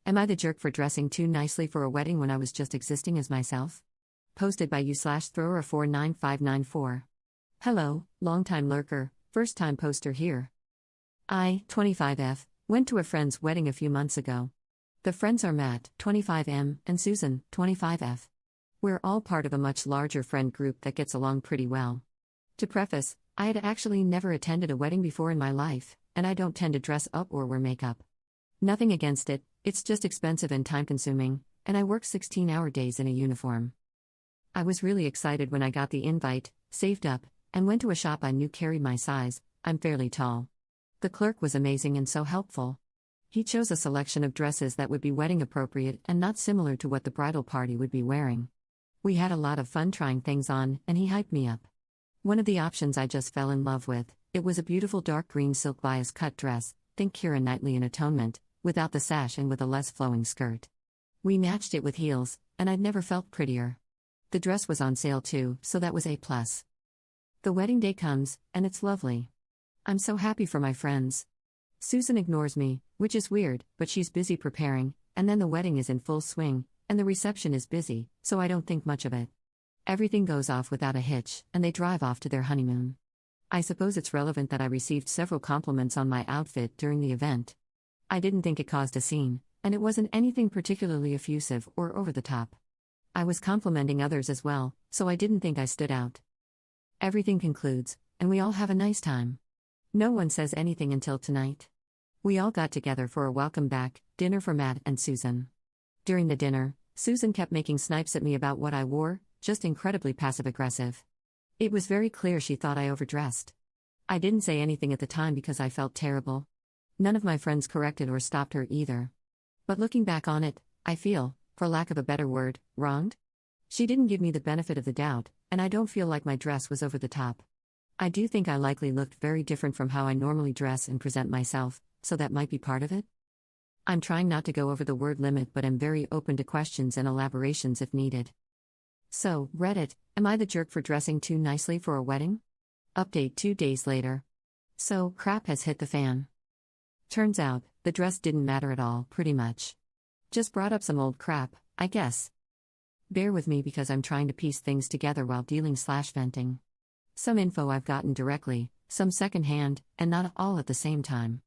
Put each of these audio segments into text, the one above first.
Am I the jerk for dressing too nicely for a wedding when I was just existing as myself? Posted by u/thrower49594. Hello, long-time lurker, first-time poster here. I, 25F, went to a friend's wedding a few months ago. The friends are Matt, 25M, and Susan, 25F. We're all part of a much larger friend group that gets along pretty well. To preface, I had actually never attended a wedding before in my life, and I don't tend to dress up or wear makeup. Nothing against it, it's just expensive and time-consuming, and I work 16-hour days in a uniform. I was really excited when I got the invite, saved up, and went to a shop I knew carried my size. I'm fairly tall. The clerk was amazing and so helpful. He chose a selection of dresses that would be wedding appropriate and not similar to what the bridal party would be wearing. We had a lot of fun trying things on, and he hyped me up. One of the options I just fell in love with, it was a beautiful dark green silk bias cut dress, think Keira Knightley in Atonement, without the sash and with a less flowing skirt. We matched it with heels, and I'd never felt prettier. The dress was on sale too, so that was A+. The wedding day comes, and it's lovely. I'm so happy for my friends. Susan ignores me, which is weird, but she's busy preparing, and then the wedding is in full swing, and the reception is busy, so I don't think much of it. Everything goes off without a hitch, and they drive off to their honeymoon. I suppose it's relevant that I received several compliments on my outfit during the event. I didn't think it caused a scene, and it wasn't anything particularly effusive or over the top. I was complimenting others as well, so I didn't think I stood out. Everything concludes, and we all have a nice time. No one says anything until tonight. We all got together for a welcome back dinner for Matt and Susan. During the dinner, Susan kept making snipes at me about what I wore, just incredibly passive-aggressive. It was very clear she thought I overdressed. I didn't say anything at the time because I felt terrible. None of my friends corrected or stopped her either. But looking back on it, I feel, for lack of a better word, wronged. She didn't give me the benefit of the doubt, and I don't feel like my dress was over the top. I do think I likely looked very different from how I normally dress and present myself, so that might be part of it. I'm trying not to go over the word limit, but am very open to questions and elaborations if needed. So, Reddit, am I the jerk for dressing too nicely for a wedding? Update 2 days later. So, crap has hit the fan. Turns out, the dress didn't matter at all, pretty much. Just brought up some old crap, I guess. Bear with me because I'm trying to piece things together while dealing/venting. Some info I've gotten directly, some secondhand, and not all at the same time.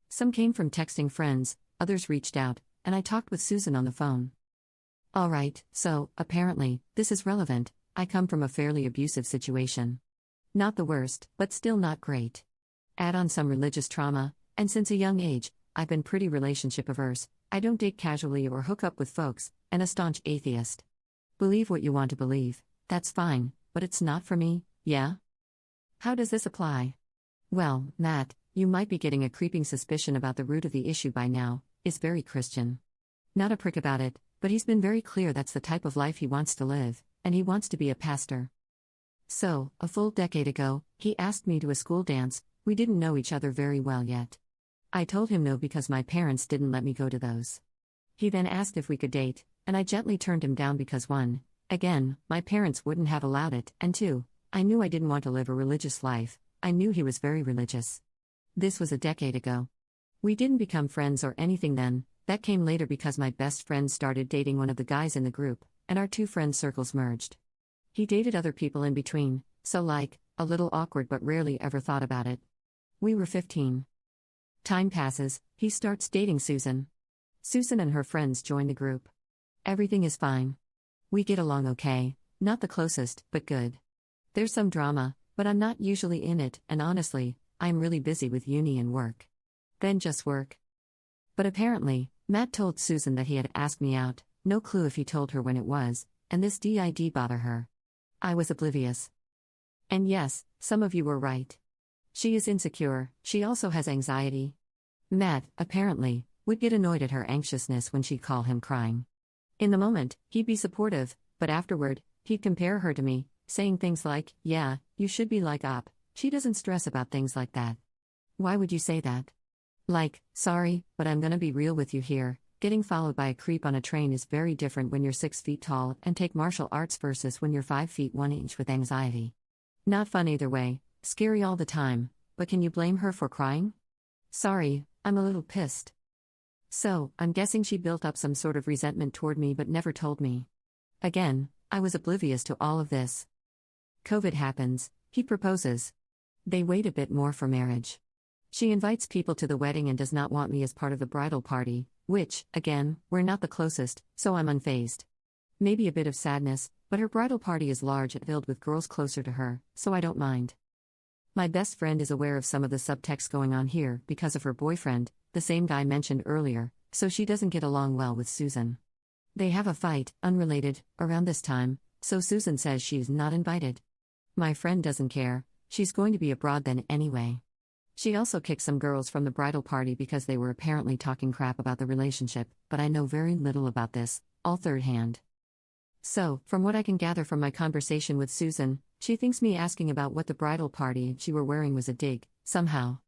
Some came from texting friends, others reached out, and I talked with Susan on the phone. Alright, so, apparently, this is relevant. I come from a fairly abusive situation. Not the worst, but still not great. Add on some religious trauma, and since a young age, I've been pretty relationship averse. I don't date casually or hook up with folks, and a staunch atheist. Believe what you want to believe, that's fine, but it's not for me, yeah? How does this apply? Well, Matt, you might be getting a creeping suspicion about the root of the issue by now. Is very Christian. Not a prick about it, but he's been very clear that's the type of life he wants to live, and he wants to be a pastor. So, a full decade ago, he asked me to a school dance. We didn't know each other very well yet. I told him no because my parents didn't let me go to those. He then asked if we could date, and I gently turned him down because 1, again, my parents wouldn't have allowed it, and 2, I knew I didn't want to live a religious life. I knew he was very religious. This was a decade ago. We didn't become friends or anything then. That came later because my best friend started dating one of the guys in the group, and our two friend circles merged. He dated other people in between, so a little awkward but rarely ever thought about it. We were 15. Time passes, he starts dating Susan. Susan and her friends join the group. Everything is fine. We get along okay, not the closest, but good. There's some drama, but I'm not usually in it, and honestly, I'm really busy with uni and work. Then just work. But apparently, Matt told Susan that he had asked me out, no clue if he told her when it was, and this did bother her. I was oblivious. And yes, some of you were right. She is insecure, she also has anxiety. Matt, apparently, would get annoyed at her anxiousness when she'd call him crying. In the moment, he'd be supportive, but afterward, he'd compare her to me, saying things like, yeah, you should be like Op, she doesn't stress about things like that. Why would you say that? Like, sorry, but I'm gonna be real with you here, getting followed by a creep on a train is very different when you're 6 feet tall and take martial arts versus when you're 5 feet 1 inch with anxiety. Not fun either way, scary all the time, but can you blame her for crying? Sorry, I'm a little pissed. So, I'm guessing she built up some sort of resentment toward me but never told me. Again, I was oblivious to all of this. COVID happens, he proposes. They wait a bit more for marriage. She invites people to the wedding and does not want me as part of the bridal party, which, again, we're not the closest, so I'm unfazed. Maybe a bit of sadness, but her bridal party is large and filled with girls closer to her, so I don't mind. My best friend is aware of some of the subtext going on here because of her boyfriend, the same guy mentioned earlier, so she doesn't get along well with Susan. They have a fight, unrelated, around this time, so Susan says she is not invited. My friend doesn't care, she's going to be abroad then anyway. She also kicked some girls from the bridal party because they were apparently talking crap about the relationship, but I know very little about this, all third hand. So, from what I can gather from my conversation with Susan, she thinks me asking about what the bridal party she were wearing was a dig, somehow.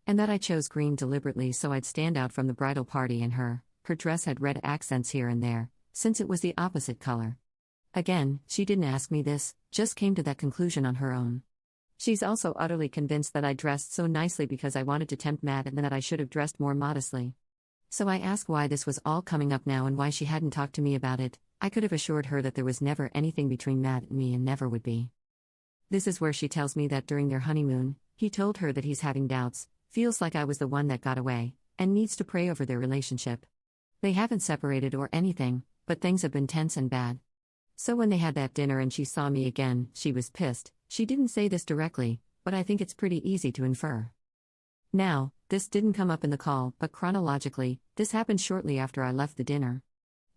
And that I chose green deliberately so I'd stand out from the bridal party and her dress had red accents here and there, since it was the opposite color. Again, she didn't ask me this, just came to that conclusion on her own. She's also utterly convinced that I dressed so nicely because I wanted to tempt Matt and that I should have dressed more modestly. So I ask why this was all coming up now and why she hadn't talked to me about it. I could have assured her that there was never anything between Matt and me and never would be. This is where she tells me that during their honeymoon, he told her that he's having doubts, feels like I was the one that got away, and needs to pray over their relationship. They haven't separated or anything, but things have been tense and bad. So when they had that dinner and she saw me again, she was pissed. She didn't say this directly, but I think it's pretty easy to infer. Now, this didn't come up in the call, but chronologically, this happened shortly after I left the dinner.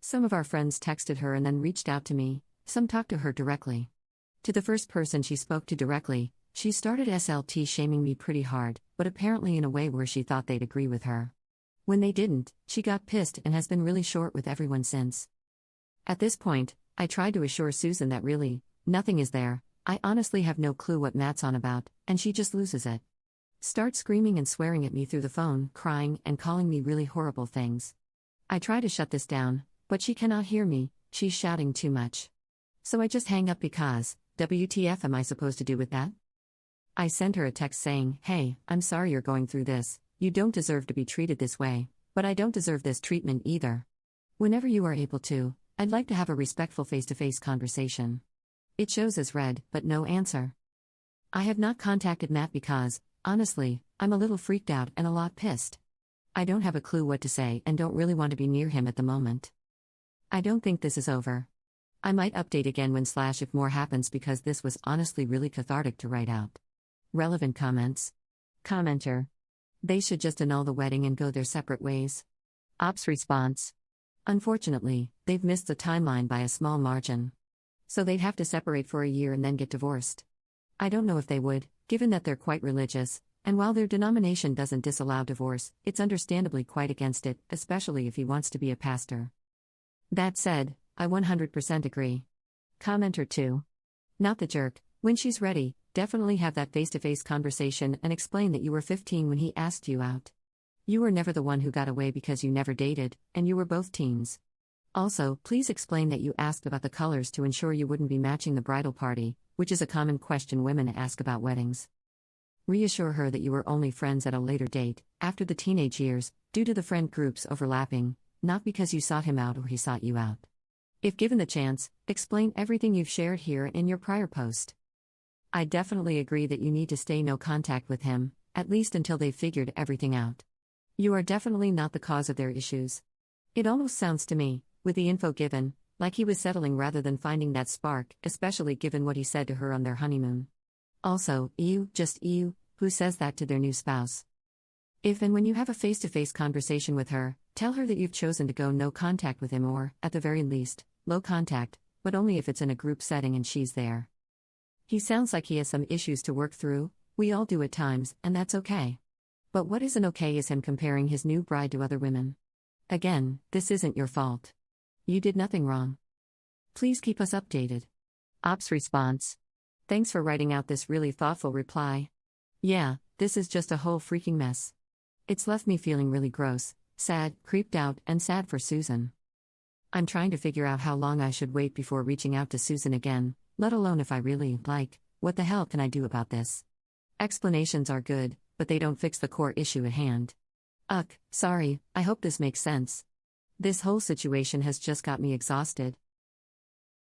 Some of our friends texted her and then reached out to me, some talked to her directly. To the first person she spoke to directly, she started SLT shaming me pretty hard, but apparently in a way where she thought they'd agree with her. When they didn't, she got pissed and has been really short with everyone since. At this point, I tried to assure Susan that really, nothing is there. I honestly have no clue what Matt's on about, and she just loses it. Starts screaming and swearing at me through the phone, crying and calling me really horrible things. I try to shut this down, but she cannot hear me, she's shouting too much. So I just hang up because, WTF am I supposed to do with that? I sent her a text saying, hey, I'm sorry you're going through this, you don't deserve to be treated this way, but I don't deserve this treatment either. Whenever you are able to, I'd like to have a respectful face-to-face conversation. It shows as read, but no answer. I have not contacted Matt because, honestly, I'm a little freaked out and a lot pissed. I don't have a clue what to say and don't really want to be near him at the moment. I don't think this is over. I might update again when / if more happens because this was honestly really cathartic to write out. Relevant comments. Commenter. They should just annul the wedding and go their separate ways. Ops response. Unfortunately, they've missed the timeline by a small margin. So they'd have to separate for a year and then get divorced. I don't know if they would, given that they're quite religious, and while their denomination doesn't disallow divorce, it's understandably quite against it, especially if he wants to be a pastor. That said, I 100% agree. Commenter 2. Not the jerk. When she's ready, definitely have that face-to-face conversation and explain that you were 15 when he asked you out. You were never the one who got away because you never dated, and you were both teens. Also, please explain that you asked about the colors to ensure you wouldn't be matching the bridal party, which is a common question women ask about weddings. Reassure her that you were only friends at a later date, after the teenage years, due to the friend groups overlapping, not because you sought him out or he sought you out. If given the chance, explain everything you've shared here in your prior post. I definitely agree that you need to stay no contact with him, at least until they've figured everything out. You are definitely not the cause of their issues. It almost sounds to me, with the info given, like he was settling rather than finding that spark, especially given what he said to her on their honeymoon. Also, just you, who says that to their new spouse. If and when you have a face-to-face conversation with her, tell her that you've chosen to go no contact with him or, at the very least, low contact, but only if it's in a group setting and she's there. He sounds like he has some issues to work through, we all do at times, and that's okay. But what isn't okay is him comparing his new bride to other women. Again, this isn't your fault. You did nothing wrong. Please keep us updated. Ops response. Thanks for writing out this really thoughtful reply. Yeah, this is just a whole freaking mess. It's left me feeling really gross, sad, creeped out, and sad for Susan. I'm trying to figure out how long I should wait before reaching out to Susan again, let alone if I really, what the hell can I do about this? Explanations are good, but they don't fix the core issue at hand. Sorry, I hope this makes sense. This whole situation has just got me exhausted.